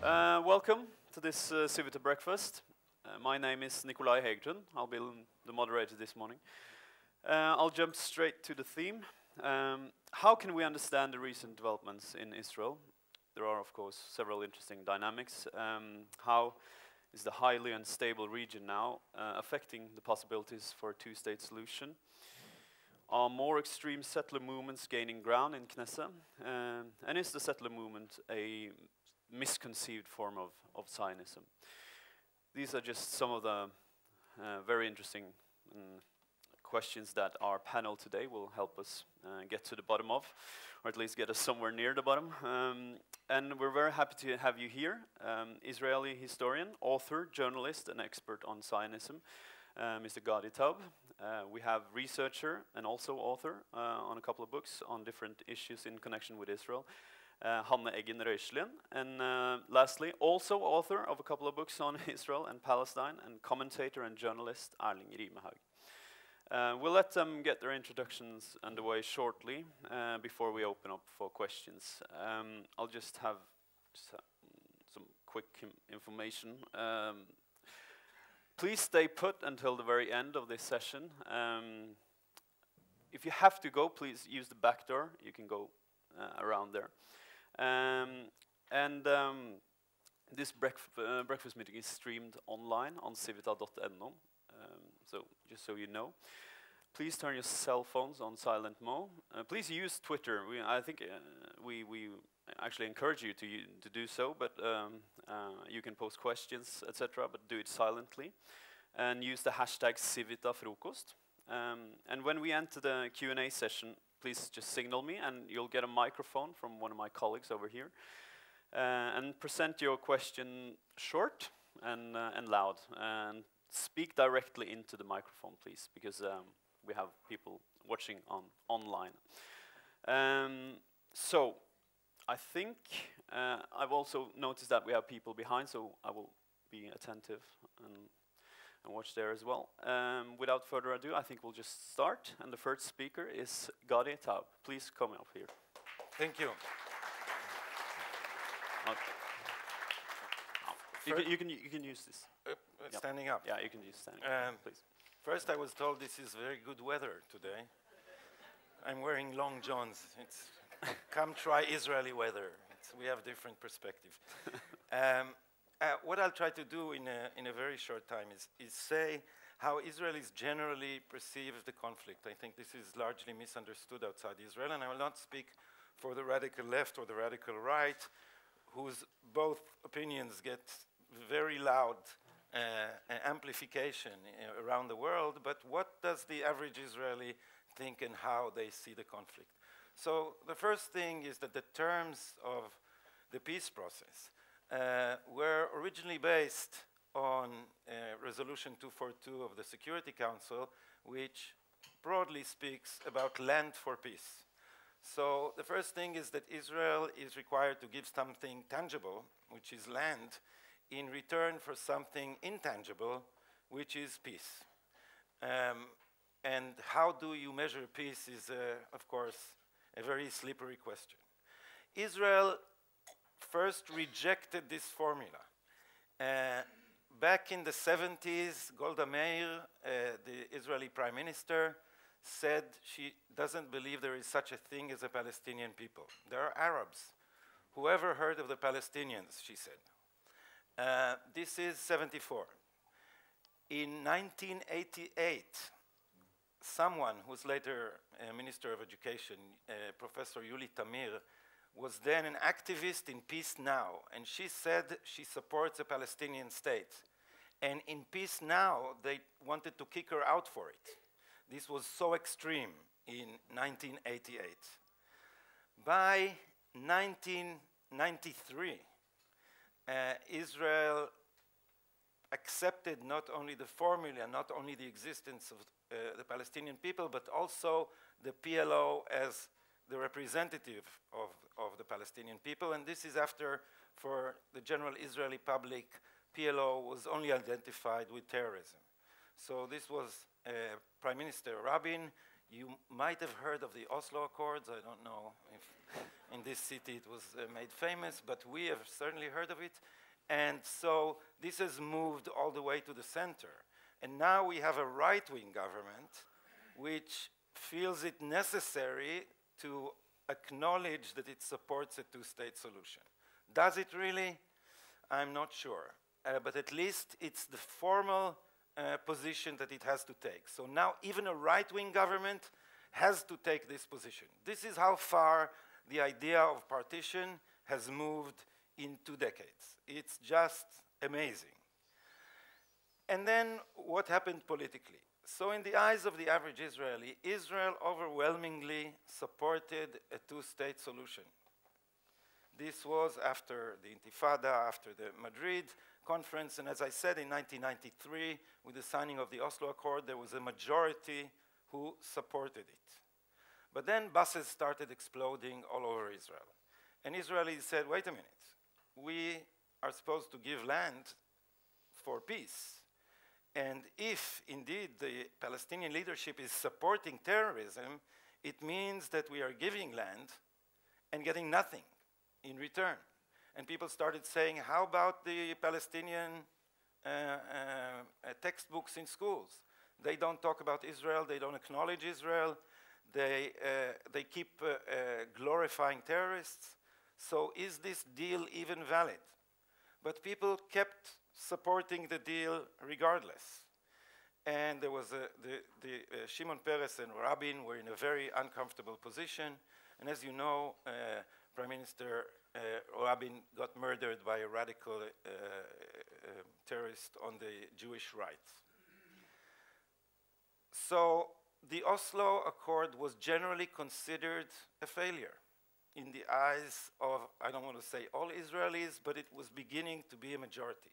Welcome to this Civita breakfast. My name is Nikolai Hegtun. I'll be the moderator this morning. I'll jump straight to the theme. How can we understand the recent developments in Israel? There are, of course, several interesting dynamics. How is the highly unstable region now affecting the possibilities for a two-state solution? Are more extreme settler movements gaining ground in Knesset? And is the settler movement a misconceived form of Zionism? These are just some of the very interesting questions that our panel today will help us get to the bottom of, or at least get us somewhere near the bottom. And we're very happy to have you here, Israeli historian, author, journalist, and expert on Zionism, Mr. Gadi Taub. We have researcher and also author on a couple of books on different issues in connection with Israel, Hanne Eggen Røislien, and lastly, also author of a couple of books on Israel and Palestine, and commentator and journalist Erling Rimehaug. We'll let them get their introductions underway shortly before we open up for questions. I'll just have some quick information. Please stay put until the very end of this session. If you have to go, please use the back door. You can go around there. This breakfast meeting is streamed online on civita.no, so just so you know. Please turn your cell phones on silent mode. Please use Twitter. I think we actually encourage you to do so, but you can post questions, etc., but do it silently. And use the hashtag #CivitaFrokost. And when we enter the Q&A session, please just signal me, and you'll get a microphone from one of my colleagues over here. And present your question short and loud. And speak directly into the microphone, please, because we have people watching online. So, I think I've also noticed that we have people behind, so I will be attentive and watch there as well. Without further ado, I think we'll just start. And the first speaker is Gadi Taub. Please come up here. Thank you. You can use this. Standing up. Yeah, you can use standing up, please. First, I was told this is very good weather today. I'm wearing long johns. It's come try Israeli weather. We have different perspective. What I'll try to do in a very short time is say how Israelis generally perceive the conflict. I think this is largely misunderstood outside Israel, and I will not speak for the radical left or the radical right, whose both opinions get very loud amplification around the world, but what does the average Israeli think and how they see the conflict? So the first thing is that the terms of the peace process were originally based on Resolution 242 of the Security Council, which broadly speaks about land for peace. So the first thing is that Israel is required to give something tangible, which is land, in return for something intangible, which is peace. And how do you measure peace is, of course, a very slippery question. Israel first rejected this formula. Back in the 70s, Golda Meir, the Israeli prime minister, said she doesn't believe there is such a thing as a Palestinian people. There are Arabs. Whoever heard of the Palestinians, she said. This is 74. In 1988, someone who's later Minister of Education, Professor Yuli Tamir, was then an activist in Peace Now, and she said she supports a Palestinian state. And in Peace Now, they wanted to kick her out for it. This was so extreme in 1988. By 1993, Israel accepted not only the formula, not only the existence of the Palestinian people, but also the PLO as the representative of the Palestinian people. And this is after, for the general Israeli public, PLO was only identified with terrorism. So this was Prime Minister Rabin. You might have heard of the Oslo Accords. I don't know if In this city it was made famous, but we have certainly heard of it. And so this has moved all the way to the center. And now we have a right-wing government which feels it necessary to acknowledge that it supports a two-state solution. Does it really? I'm not sure. But at least it's the formal position that it has to take. So now even a right-wing government has to take this position. This is how far the idea of partition has moved in 2 decades. It's just amazing. And then what happened politically? So in the eyes of the average Israeli, Israel overwhelmingly supported a two-state solution. This was after the Intifada, after the Madrid conference, and as I said, in 1993, with the signing of the Oslo Accord, there was a majority who supported it. But then buses started exploding all over Israel. And Israelis said, wait a minute, we are supposed to give land for peace. And if indeed the Palestinian leadership is supporting terrorism, it means that we are giving land and getting nothing in return. And people started saying, how about the Palestinian textbooks in schools? They don't talk about Israel, they don't acknowledge Israel, they keep glorifying terrorists. So is this deal even valid? But people kept supporting the deal regardless. And there was Shimon Peres and Rabin were in a very uncomfortable position. And as you know, Prime Minister Rabin got murdered by a radical terrorist on the Jewish right. So the Oslo Accord was generally considered a failure in the eyes of, I don't want to say all Israelis, but it was beginning to be a majority.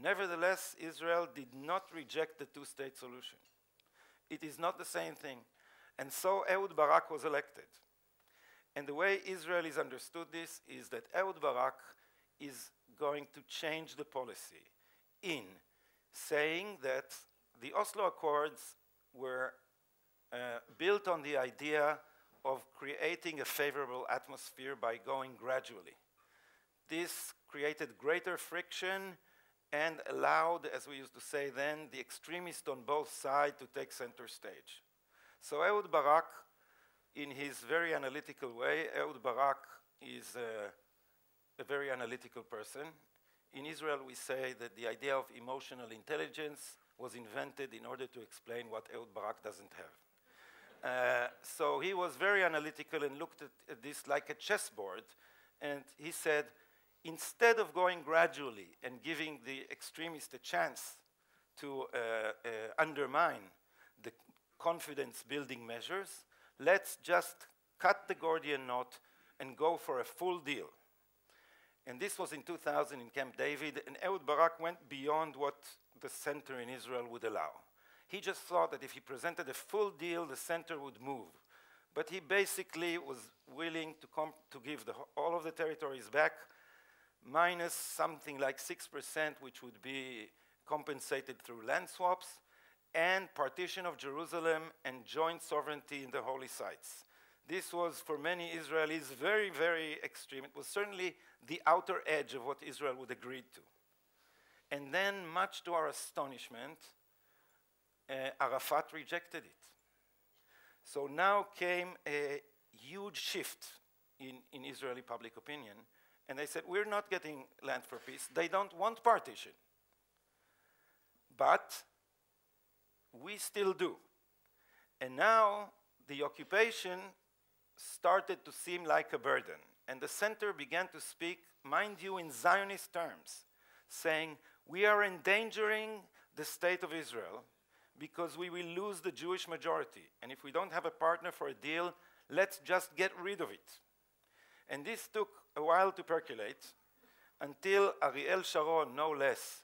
Nevertheless, Israel did not reject the two-state solution. It is not the same thing. And so Ehud Barak was elected. And the way Israelis understood this is that Ehud Barak is going to change the policy in saying that the Oslo Accords were built on the idea of creating a favorable atmosphere by going gradually. This created greater friction and allowed, as we used to say then, the extremists on both sides to take center stage. So Ehud Barak, in his very analytical way, Ehud Barak is a very analytical person. In Israel, we say that the idea of emotional intelligence was invented in order to explain what Ehud Barak doesn't have. So he was very analytical and looked at this like a chessboard, and he said, instead of going gradually and giving the extremists a chance to undermine the confidence-building measures, let's just cut the Gordian knot and go for a full deal. And this was in 2000 in Camp David, and Ehud Barak went beyond what the center in Israel would allow. He just thought that if he presented a full deal, the center would move. But he basically was willing to give all of the territories back, minus something like 6%, which would be compensated through land swaps, and partition of Jerusalem and joint sovereignty in the holy sites. This was, for many Israelis, very, very extreme. It was certainly the outer edge of what Israel would agree to. And then, much to our astonishment, Arafat rejected it. So now came a huge shift in Israeli public opinion, and they said, we're not getting land for peace. They don't want partition. But we still do. And now the occupation started to seem like a burden. And the center began to speak, mind you, in Zionist terms, saying, we are endangering the state of Israel because we will lose the Jewish majority. And if we don't have a partner for a deal, let's just get rid of it. And this took a while to percolate until Ariel Sharon, no less,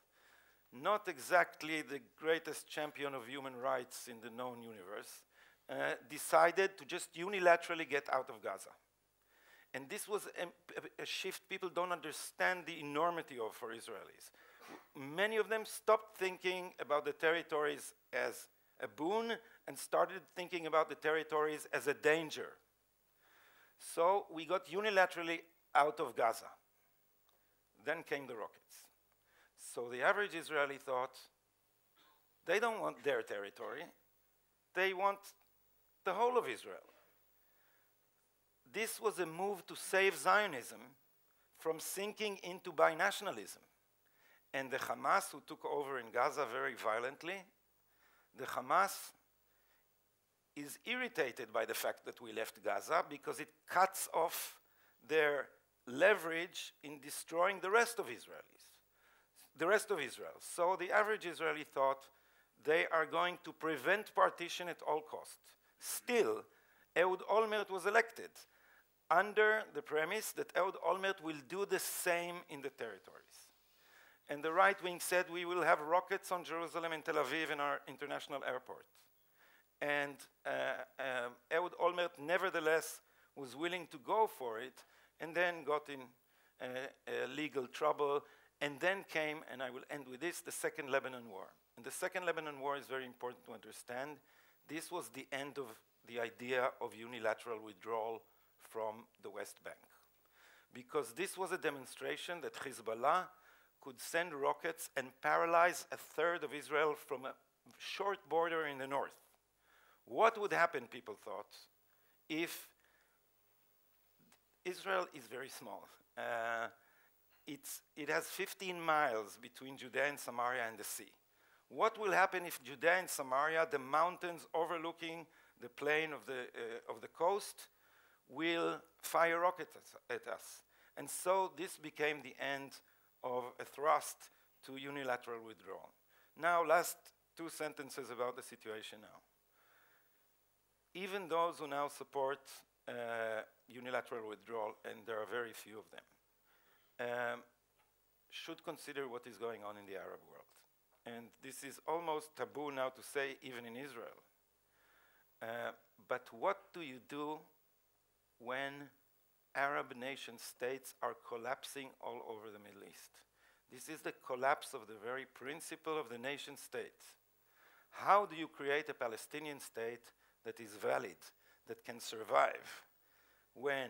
not exactly the greatest champion of human rights in the known universe, decided to just unilaterally get out of Gaza. And this was a shift people don't understand the enormity of for Israelis. Many of them stopped thinking about the territories as a boon and started thinking about the territories as a danger. So we got unilaterally out of Gaza. Then came the rockets. So the average Israeli thought, they don't want their territory, they want the whole of Israel. This was a move to save Zionism from sinking into binationalism. And the Hamas, who took over in Gaza very violently, the Hamas is irritated by the fact that we left Gaza because it cuts off their leverage in destroying the rest of Israel. So the average Israeli thought they are going to prevent partition at all costs. Still, Ehud Olmert was elected under the premise that Ehud Olmert will do the same in the territories. And the right wing said we will have rockets on Jerusalem and Tel Aviv in our international airport. And Ehud Olmert nevertheless was willing to go for it, and then got in legal trouble, and then came, and I will end with this, the Second Lebanon War. And the Second Lebanon War is very important to understand. This was the end of the idea of unilateral withdrawal from the West Bank. Because this was a demonstration that Hezbollah could send rockets and paralyze a third of Israel from a short border in the north. What would happen, people thought, if Israel is very small. It has 15 miles between Judea and Samaria and the sea. What will happen if Judea and Samaria, the mountains overlooking the plain of the coast, will fire rockets at us? And so this became the end of a thrust to unilateral withdrawal. Now, last two sentences about the situation now. Even those who now support unilateral withdrawal, and there are very few of them, should consider what is going on in the Arab world. And this is almost taboo now to say, even in Israel. But what do you do when Arab nation states are collapsing all over the Middle East? This is the collapse of the very principle of the nation state. How do you create a Palestinian state that is valid, that can survive, when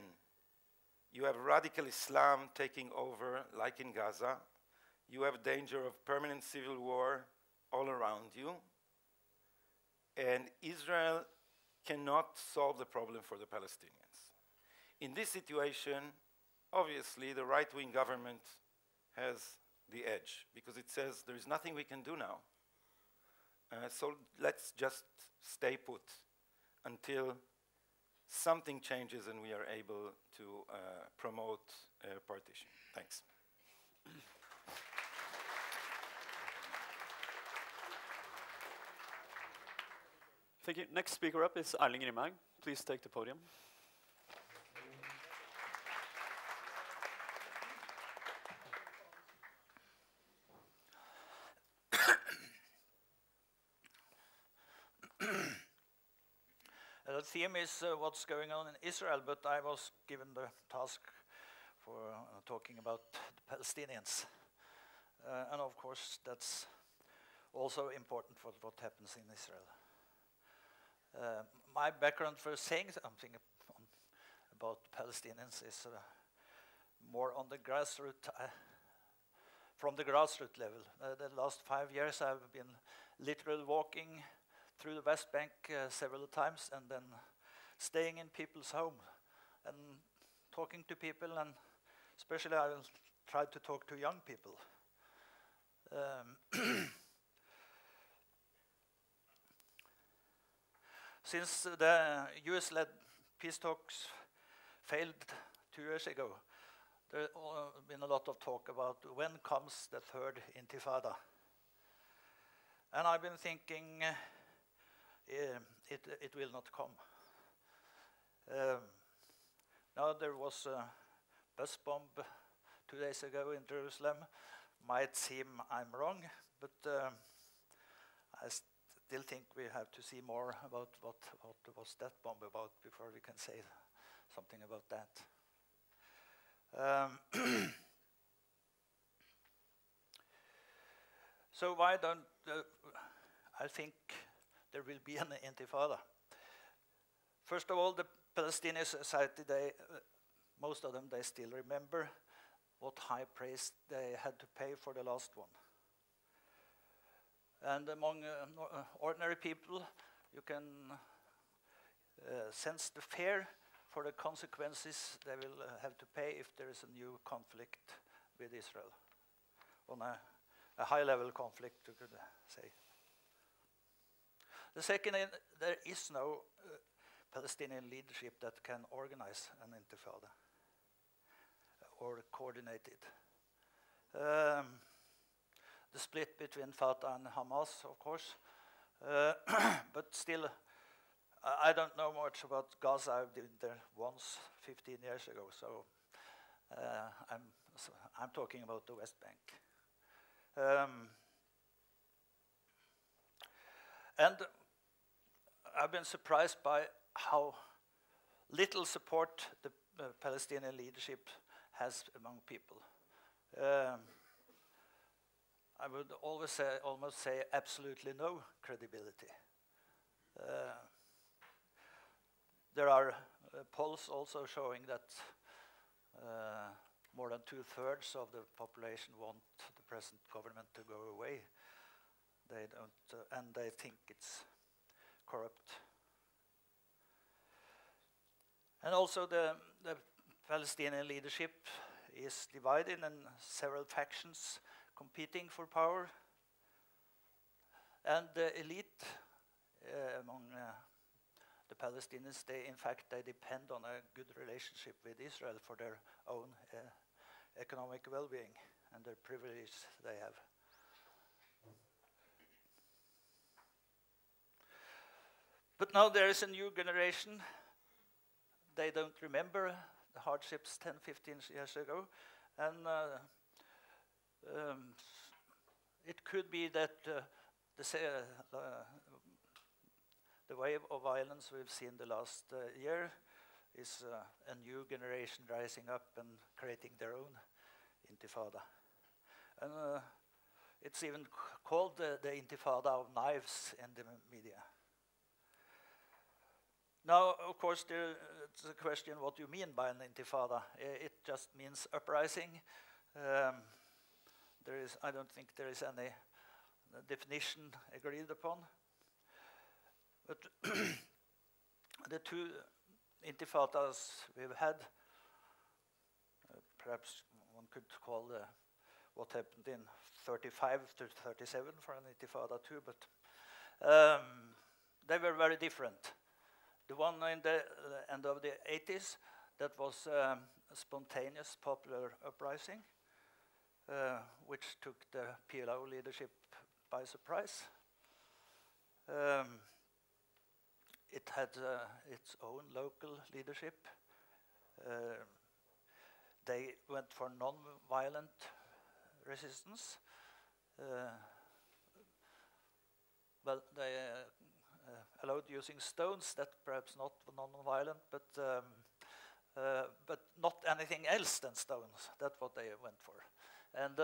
you have radical Islam taking over, like in Gaza, you have danger of permanent civil war all around you, and Israel cannot solve the problem for the Palestinians? In this situation, obviously, the right-wing government has the edge, because it says there is nothing we can do now. So let's just stay put until something changes and we are able to promote partition. Thanks. Thank you. Next speaker up is Erling Rimehaug. Please take the podium. The theme is what's going on in Israel, but I was given the task for talking about the Palestinians. And of course, that's also important for what happens in Israel. My background for saying something about Palestinians is more on the grassroots, from the grassroots level. The last 5 years I've been literally walking through the West Bank several times, and then staying in people's homes and talking to people, and especially I will try to talk to young people. Since the US-led peace talks failed 2 years ago, there's been a lot of talk about when comes the third intifada. And I've been thinking it will not come. Now there was a bus bomb 2 days ago in Jerusalem. Might seem I'm wrong, but I still think we have to see more about what was that bomb about before we can say something about that. So why don't I think there will be an intifada? First of all, the Palestinian society, most of them, they still remember what high price they had to pay for the last one. And among ordinary people, you can sense the fear for the consequences they will have to pay if there is a new conflict with Israel, on a high-level conflict, you could say. The second, there is no Palestinian leadership that can organize an intifada or coordinate it. The split between Fatah and Hamas, of course, but still, I don't know much about Gaza. I've been there once 15 years ago, so I'm talking about the West Bank. And I've been surprised by how little support the Palestinian leadership has among people. I would always almost say absolutely no credibility. There are polls also showing that more than 2/3 of the population want the present government to go away. They don't, and they think it's corrupt. And also the Palestinian leadership is divided in several factions competing for power. And the elite among the Palestinians, they depend on a good relationship with Israel for their own economic well-being and the privilege they have. But now there is a new generation. They don't remember the hardships 10, 15 years ago. And it could be that the wave of violence we've seen the last year is a new generation rising up and creating their own intifada. And it's even called the intifada of knives in the media. Now, of course, it's a question what you mean by an intifada. It just means uprising. I don't think there is any definition agreed upon. But the two intifadas we've had, perhaps one could call what happened in 35 to 37 for an intifada too, but they were very different. The one in the end of the 80s, that was a spontaneous popular uprising, which took the PLO leadership by surprise. It had its own local leadership. They went for non-violent resistance. Well, they allowed using stones, that perhaps not non-violent, but not anything else than stones. That's what they went for. And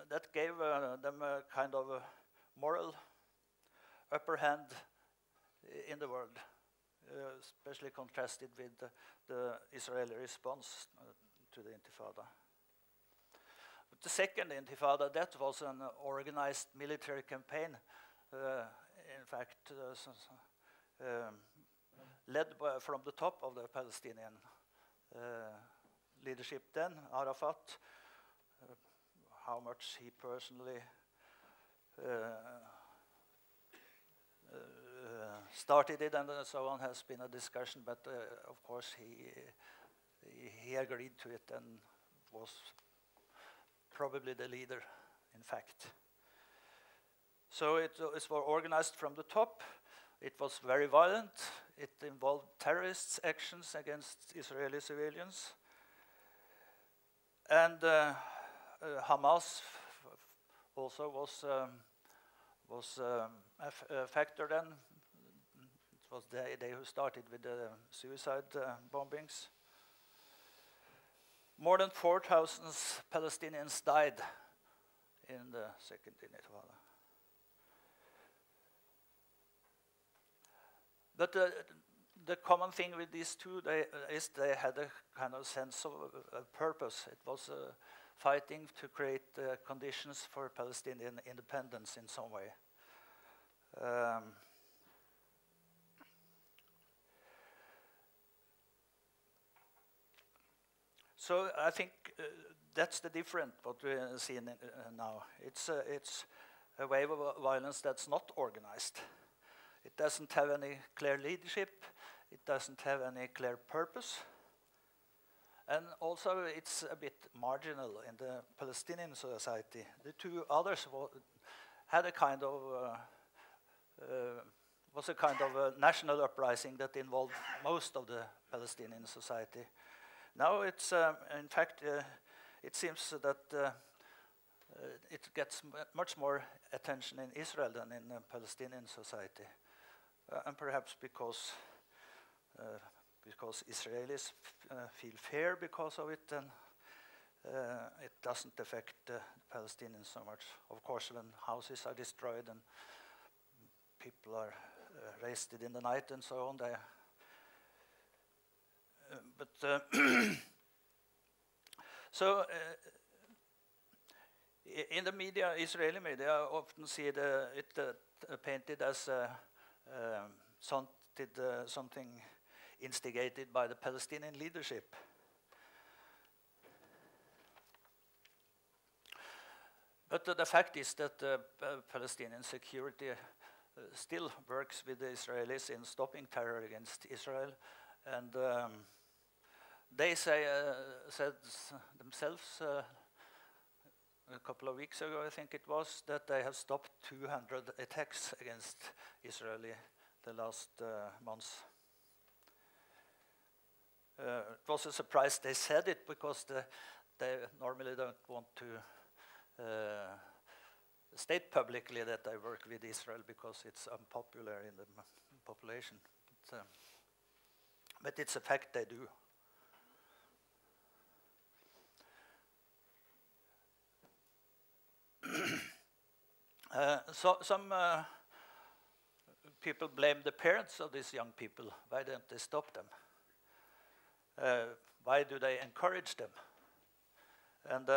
that gave them a kind of a moral upper hand in the world, especially contrasted with the Israeli response to the intifada. But the second intifada, that was an organized military campaign, in fact, led from the top of the Palestinian leadership then, Arafat. How much he personally started it and so on has been a discussion, but of course he agreed to it and was probably the leader, in fact. So it was organized from the top. It was very violent. It involved terrorist actions against Israeli civilians. And Hamas also was a factor then. It was they who started with the suicide bombings. More than 4,000 Palestinians died in the second intifada. But the common thing with these two is they had a kind of sense of purpose. It was fighting to create conditions for Palestinian independence in some way. So I think that's the difference what we see now. It's a wave of violence that's not organized. It doesn't have any clear leadership. It doesn't have any clear purpose. And also it's a bit marginal in the Palestinian society. The two others had a kind of was a kind of a national uprising that involved most of the Palestinian society. Now it's, in fact, it seems that it gets much more attention in Israel than in the Palestinian society. And perhaps because Israelis feel fear because of it, and it doesn't affect the Palestinians so much. Of course, when houses are destroyed and people are arrested in the night and so on, in the media, Israeli media, I often see it painted as something instigated by the Palestinian leadership. But the fact is that Palestinian security still works with the Israelis in stopping terror against Israel, and they said themselves a couple of weeks ago, I think it was, that they have stopped 200 attacks against Israel the last months. It was a surprise they said it, because they normally don't want to state publicly that they work with Israel, because it's unpopular in the population. But it's a fact they do. So some people blame the parents of these young people. Why don't they stop them? Why do they encourage them? And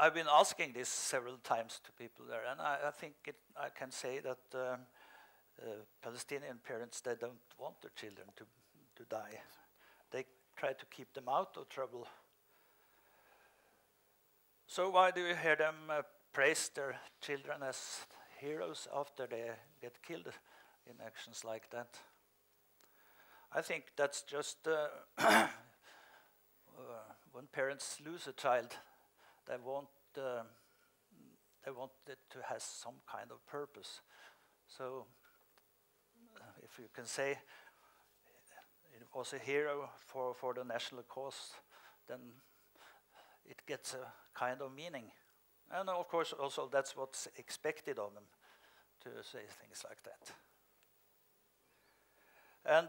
I've been asking this several times to people there, and I think I can say that Palestinian parents, they don't want their children to die. They try to keep them out of trouble. So why do you hear them praise their children as heroes after they get killed in actions like that? I think that's just when parents lose a child, they want it to have some kind of purpose. So if you can say it was a hero for the national cause, then it gets a kind of meaning. And of course also that's what's expected of them, to say things like that. And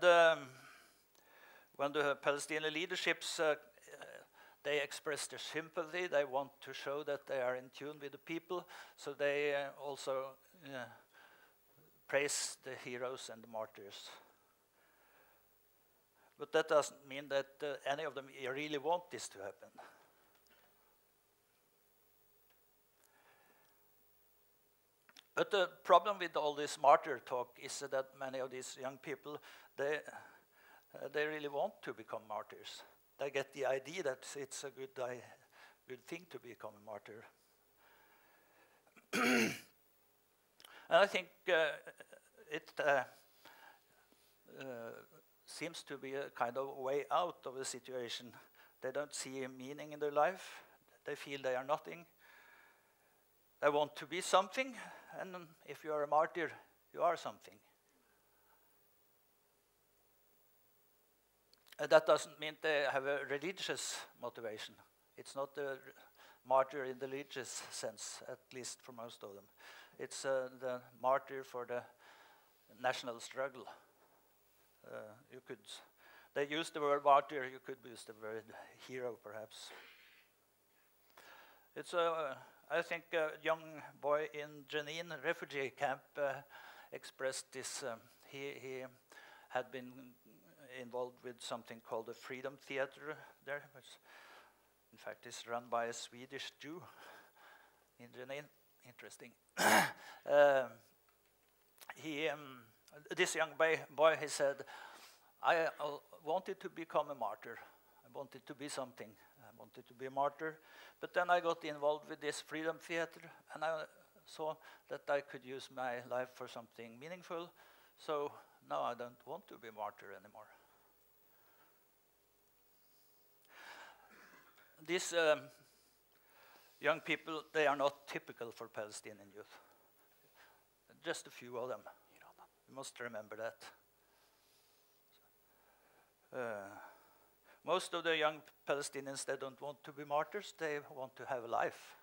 when the Palestinian leaderships they express their sympathy, they want to show that they are in tune with the people, so they also praise the heroes and the martyrs. But that doesn't mean that any of them really want this to happen. But the problem with all this martyr talk is that many of these young people, they really want to become martyrs. They get the idea that it's a good thing to become a martyr. And I think it seems to be a kind of way out of the situation. They don't see a meaning in their life. They feel they are nothing. They want to be something, and if you are a martyr, you are something. That doesn't mean they have a religious motivation. It's not a martyr in the religious sense, at least for most of them. It's the martyr for the national struggle. They use the word martyr, you could use the word hero, perhaps. It's I think a young boy in Jenin refugee camp expressed this. He had been involved with something called the Freedom Theater there, which in fact is run by a Swedish Jew. Interesting. This young boy, he said, I wanted to become a martyr. I wanted to be something. I wanted to be a martyr. But then I got involved with this Freedom Theater, and I saw that I could use my life for something meaningful. So now I don't want to be a martyr anymore. These young people, they are not typical for Palestinian youth. Just a few of them. You must remember that. Most of the young Palestinians, they don't want to be martyrs, they want to have a life.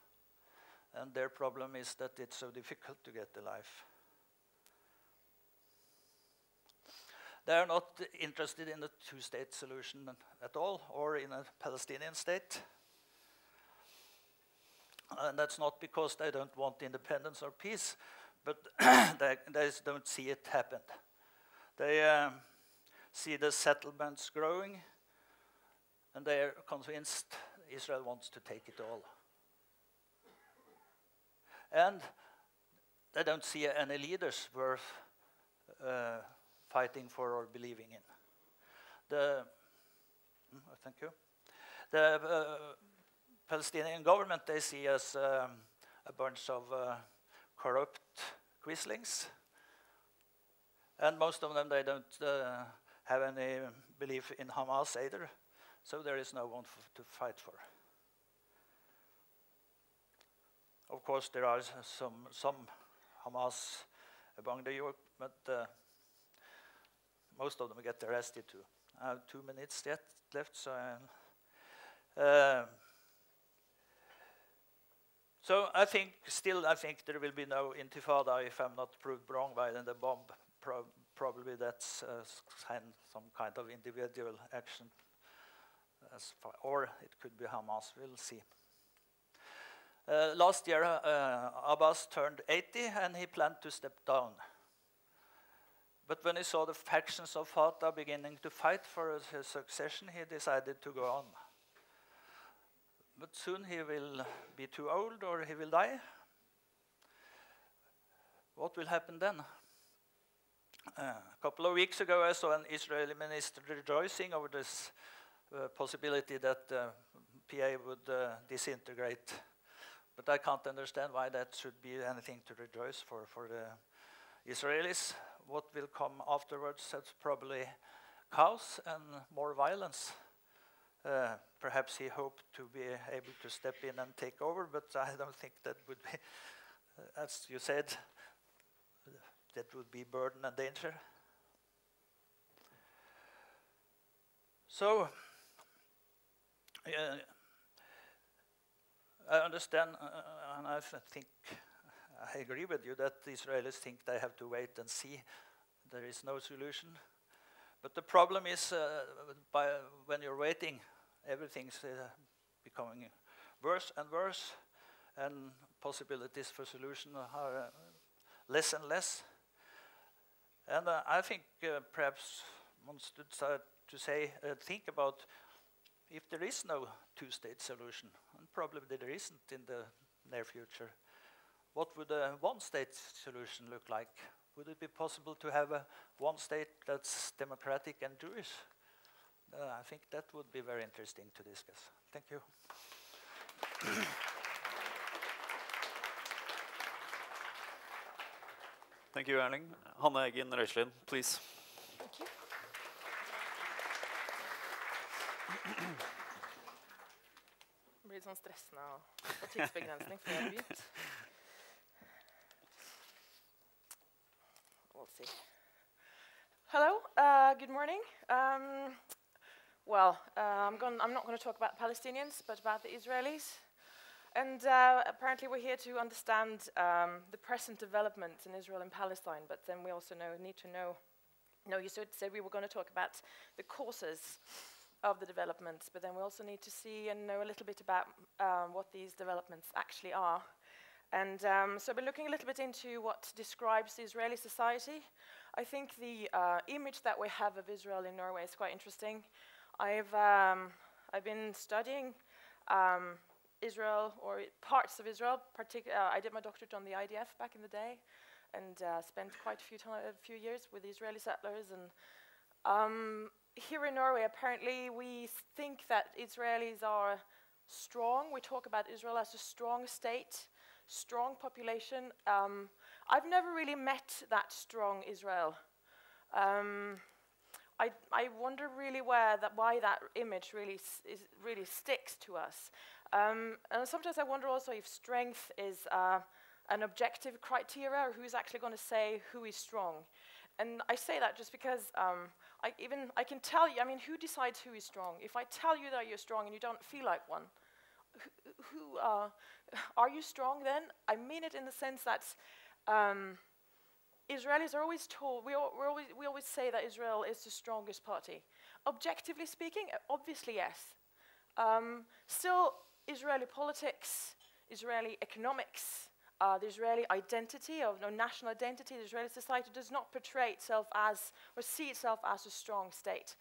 And their problem is that it's so difficult to get a life. They are not interested in a two-state solution at all, or in a Palestinian state. And that's not because they don't want independence or peace, but they don't see it happen. They see the settlements growing, and they are convinced Israel wants to take it all. And they don't see any leaders worth fighting for or believing in. Thank you. The Palestinian government they see as a bunch of corrupt quislings, and most of them they don't have any belief in Hamas either, so there is no one to fight for. Of course, there are some Hamas among the youth, but most of them get arrested too. I have 2 minutes left, so so I think there will be no intifada if I'm not proved wrong by the bomb. Probably that's some kind of individual action, or it could be Hamas. We'll see. Last year, Abbas turned 80, and he planned to step down. But when he saw the factions of Fatah beginning to fight for his succession, he decided to go on. But soon he will be too old, or he will die. What will happen then? A couple of weeks ago, I saw an Israeli minister rejoicing over this possibility that PA would disintegrate. But I can't understand why that should be anything to rejoice for the Israelis. What will come afterwards? That's probably chaos and more violence. Perhaps he hoped to be able to step in and take over, but I don't think that would be, as you said, that would be burden and danger. So, I understand, and I think I agree with you that the Israelis think they have to wait and see. There is no solution. But the problem is, when you're waiting, everything's becoming worse and worse, and possibilities for solution are less and less. And I think perhaps one should start to think about if there is no two-state solution, and probably there isn't in the near future, what would a one-state solution look like? Would it be possible to have a one state that's democratic and Jewish? I think that would be very interesting to discuss. Thank you. Thank you, Erling. Hanne Eggen Røislien, please. Thank you. Det blir litt sånn stressende og tidsbegrensning før jeg begynner. We'll see. Hello, good morning. I'm not going to talk about Palestinians, but about the Israelis. And apparently we're here to understand the present developments in Israel and Palestine, but then we also need to know, you said we were going to talk about the causes of the developments, but then we also need to see and know a little bit about what these developments actually are. And so we're looking a little bit into what describes the Israeli society. I think the image that we have of Israel in Norway is quite interesting. I've been studying Israel, or parts of Israel. I did my doctorate on the IDF back in the day, and spent quite a few years with Israeli settlers. And here in Norway, apparently, we think that Israelis are strong. We talk about Israel as a strong state, strong population. I've never really met that strong Israel. I wonder really why that image really sticks to us. And sometimes I wonder also if strength is an objective criteria, or who's actually going to say who is strong. And I say that just because I can tell you, I mean, who decides who is strong? If I tell you that you're strong and you don't feel like one, are you strong then? I mean it in the sense that Israelis are always told, we always say that Israel is the strongest party. Objectively speaking, obviously yes. Still, Israeli politics, Israeli economics, the Israeli identity, of national identity, the Israeli society does not portray itself as, or see itself as a strong state.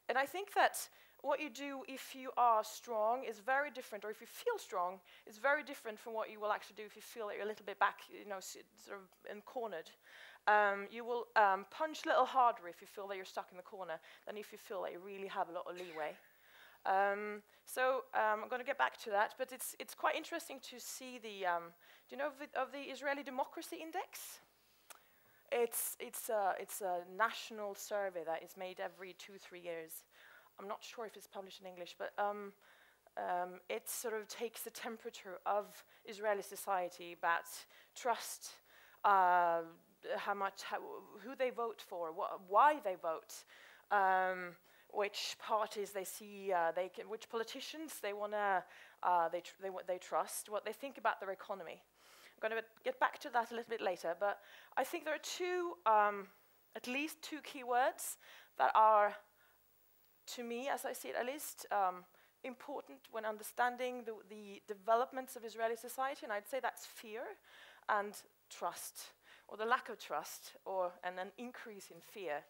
And I think that what you do if you are strong is very different, or if you feel strong, is very different from what you will actually do if you feel that you're a little bit back, sort of cornered. You will punch a little harder if you feel that you're stuck in the corner than if you feel that you really have a lot of leeway. So I'm going to get back to that, but it's quite interesting to see the, do you know of the Israeli Democracy Index? It's a national survey that is made every 2-3 years. I'm not sure if it's published in English, but it sort of takes the temperature of Israeli society about trust, who they vote for, why they vote, which parties they see, which politicians they wanna, they trust, what they think about their economy. I'm going to get back to that a little bit later, but I think there are at least two keywords that are, to me, as I see it at least, important when understanding the developments of Israeli society, and I'd say that's fear and trust, or the lack of trust, and an increase in fear.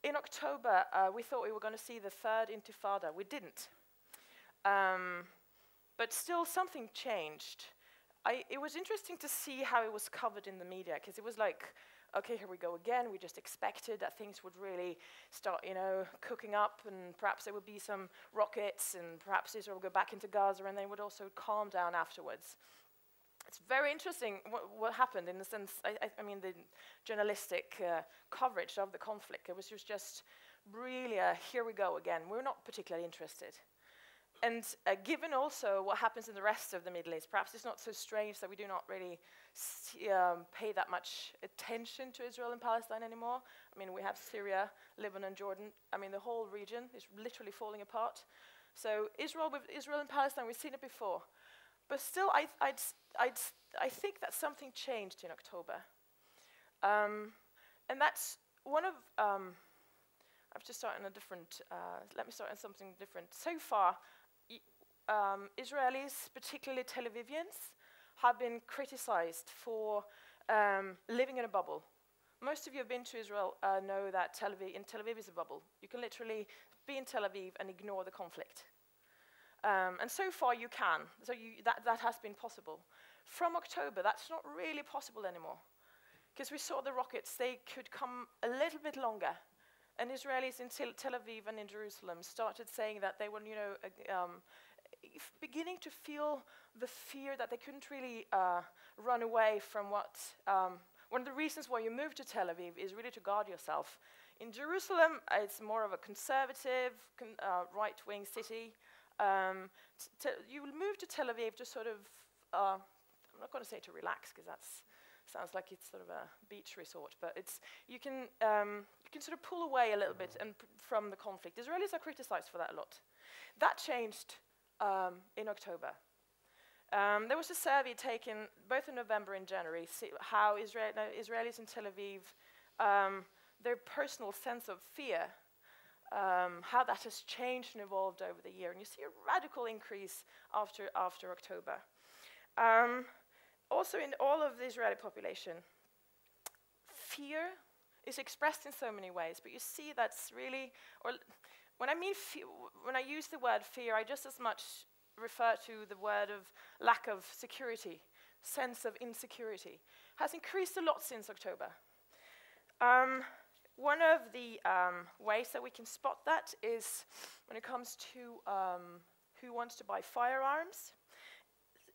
In October, we thought we were going to see the third Intifada. We didn't. But still, something changed. It was interesting to see how it was covered in the media, because it was like, okay, here we go again. We just expected that things would really start, cooking up, and perhaps there would be some rockets, and perhaps Israel would go back into Gaza, and they would also calm down afterwards. It's very interesting what happened in the sense, I mean, the journalistic coverage of the conflict. It was just really here we go again. We're not particularly interested. And given also what happens in the rest of the Middle East, perhaps it's not so strange that we do not really pay that much attention to Israel and Palestine anymore. I mean, we have Syria, Lebanon, Jordan. I mean, the whole region is literally falling apart. So Israel and Palestine, we've seen it before. But still, I think that something changed in October. And that's one of, I've just started on a different, let me start on something different. So far, Israelis, particularly Tel Avivians, have been criticized for living in a bubble. Most of you have been to Israel know that Tel Aviv is a bubble. You can literally be in Tel Aviv and ignore the conflict. And so far you can, so that has been possible. From October, that's not really possible anymore, because we saw the rockets, they could come a little bit longer. And Israelis in Tel Aviv and in Jerusalem started saying that they were, beginning to feel the fear that they couldn't really run away from what, one of the reasons why you move to Tel Aviv is really to guard yourself. In Jerusalem, it's more of a conservative, right-wing city. You will move to Tel Aviv to sort of, I'm not going to say to relax, because that sounds like it's sort of a beach resort, but you can sort of pull away a little bit from the conflict. Israelis are criticized for that a lot. That changed in October. There was a survey taken both in November and January, how Israelis in Tel Aviv, their personal sense of fear, how that has changed and evolved over the year. And you see a radical increase after October. also in all of the Israeli population, fear is expressed in so many ways, but you see that's really, or when I use the word fear, I just as much refer to the word of lack of security, sense of insecurity, has increased a lot since October. One of the ways that we can spot that is when it comes to who wants to buy firearms.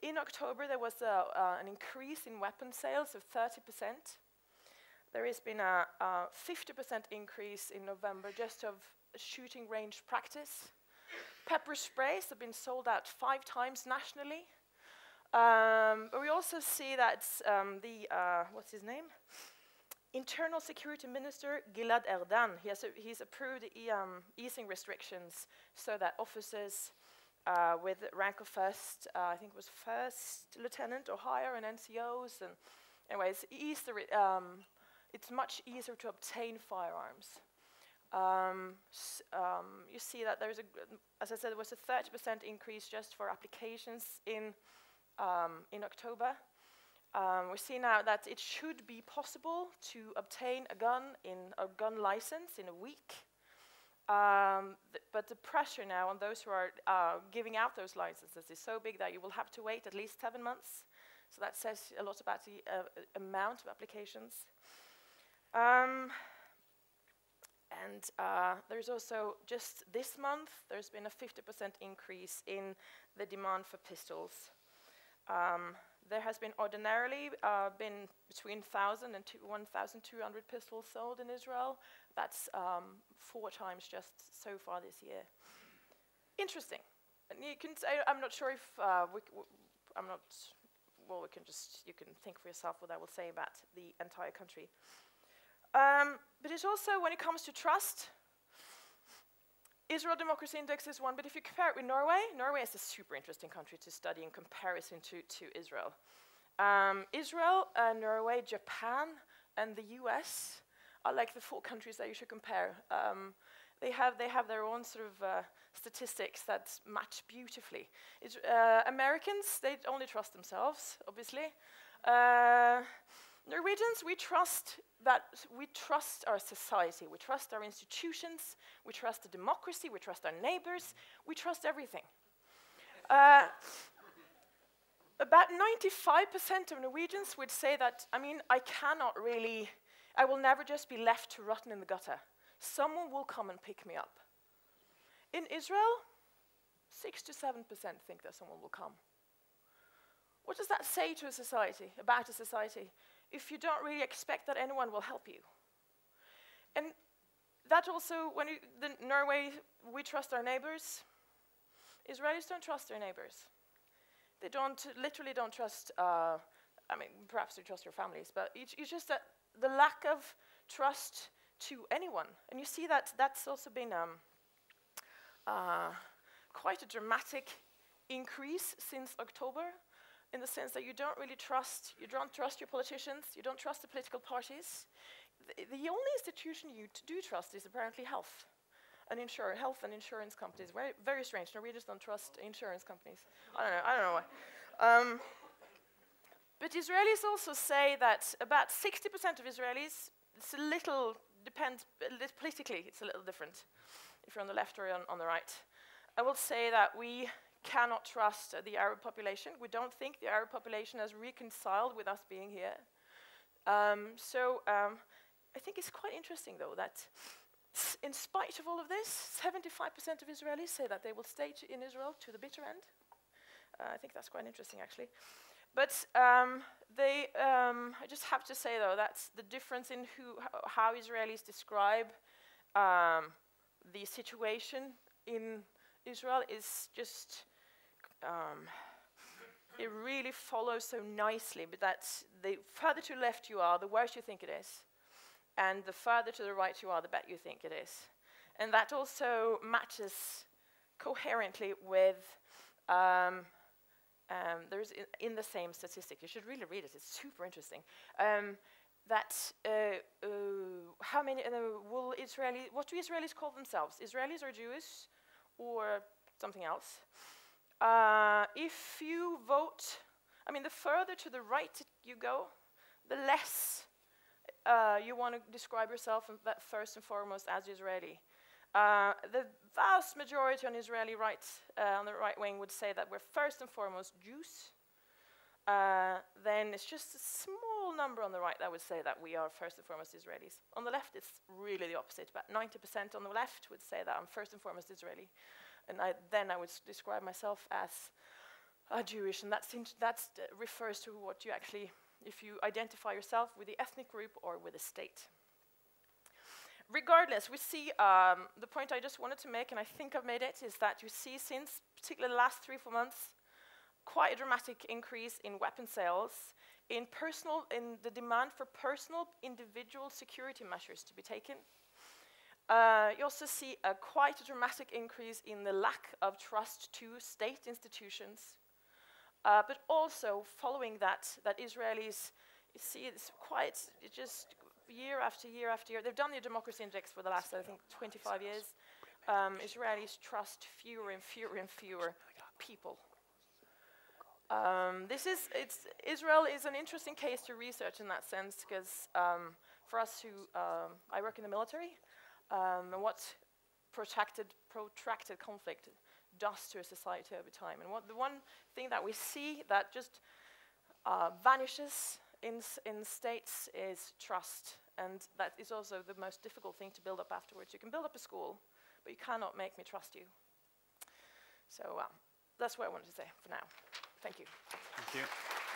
In October, there was an increase in weapon sales of 30%. There has been a 50% increase in November just of shooting range practice. Pepper sprays have been sold out 5 times nationally. But we also see that what's his name? Internal Security Minister Gilad Erdan, he's approved easing restrictions so that officers with rank of first, I think it was first lieutenant or higher, and NCOs, and anyways, it's much easier to obtain firearms. You see that there's as I said, there was a 30% increase just for applications in October. We see now that it should be possible to obtain a gun license in a week. But the pressure now on those who are giving out those licenses is so big that you will have to wait at least 7 months. So that says a lot about the amount of applications. There's also, just this month, there's been a 50% increase in the demand for pistols. There has been ordinarily been between 1,000 and 1,200 pistols sold in Israel. That's 4 times just so far this year. Interesting. And you can say, I'm not sure if you can think for yourself what I will say about the entire country. But it's also, when it comes to trust, Israel Democracy Index is one, but if you compare it with Norway is a super interesting country to study in comparison to Israel. Israel, Norway, Japan, and the US are like the 4 countries that you should compare. They have their own sort of statistics that match beautifully. Americans, they only trust themselves, obviously. Norwegians, we trust our society, we trust our institutions, we trust the democracy, we trust our neighbors, we trust everything. About 95% of Norwegians would say that, I will never just be left to rotten in the gutter. Someone will come and pick me up. In Israel, 6 to 7% think that someone will come. What does that say to a society, about a society, if you don't really expect that anyone will help you? And that also, Norway, we trust our neighbors. Israelis don't trust their neighbors. They literally don't trust, perhaps they trust their families, but it's just that the lack of trust to anyone. And you see that that's also been quite a dramatic increase since October, in the sense that you don't trust your politicians, you don't trust the political parties. The only institution you do trust is apparently health and insurance companies. Very, very strange. Norwegians don't trust insurance companies. I don't know why. But Israelis also say that about 60% of Israelis, politically, it's a little different if you're on the left or on the right. I will say that we cannot trust the Arab population. We don't think the Arab population has reconciled with us being here. I think it's quite interesting, though, that in spite of all of this, 75% of Israelis say that they will stay in Israel to the bitter end. I think that's quite interesting, actually. But I just have to say, though, that's the difference in how Israelis describe the situation in Israel is just, it really follows so nicely, but that the further to the left you are, the worse you think it is. And the further to the right you are, the better you think it is. And that also matches coherently with, there's in the same statistic, you should really read it, it's super interesting, how many, what do Israelis call themselves? Israelis or Jewish or something else? If you vote, I mean, the further to the right you go, the less you want to describe yourself first and foremost as Israeli. The vast majority on Israeli right, on the right wing, would say that we're first and foremost Jews. Then it's just a small number on the right that would say that we are first and foremost Israelis. On the left, it's really the opposite. About 90% on the left would say that I'm first and foremost Israeli. And then I would describe myself as Jewish, and that refers to what you actually, if you identify yourself with the ethnic group or with the state. Regardless, we see the point I just wanted to make, and I think I've made it, is that you see since particularly the last 3-4 months, quite a dramatic increase in weapon sales, in the demand for personal individual security measures to be taken. You also see quite a dramatic increase in the lack of trust to state institutions. But also following that Israelis, you see it's just year after year after year. They've done the democracy index for the last, I think, 25 years. Israelis trust fewer and fewer and fewer people. Israel is an interesting case to research in that sense, because for us who, I work in the military, and what protracted conflict does to a society over time. And the one thing that we see that just vanishes in states is trust. And that is also the most difficult thing to build up afterwards. You can build up a school, but you cannot make me trust you. So that's what I wanted to say for now. Thank you. Thank you.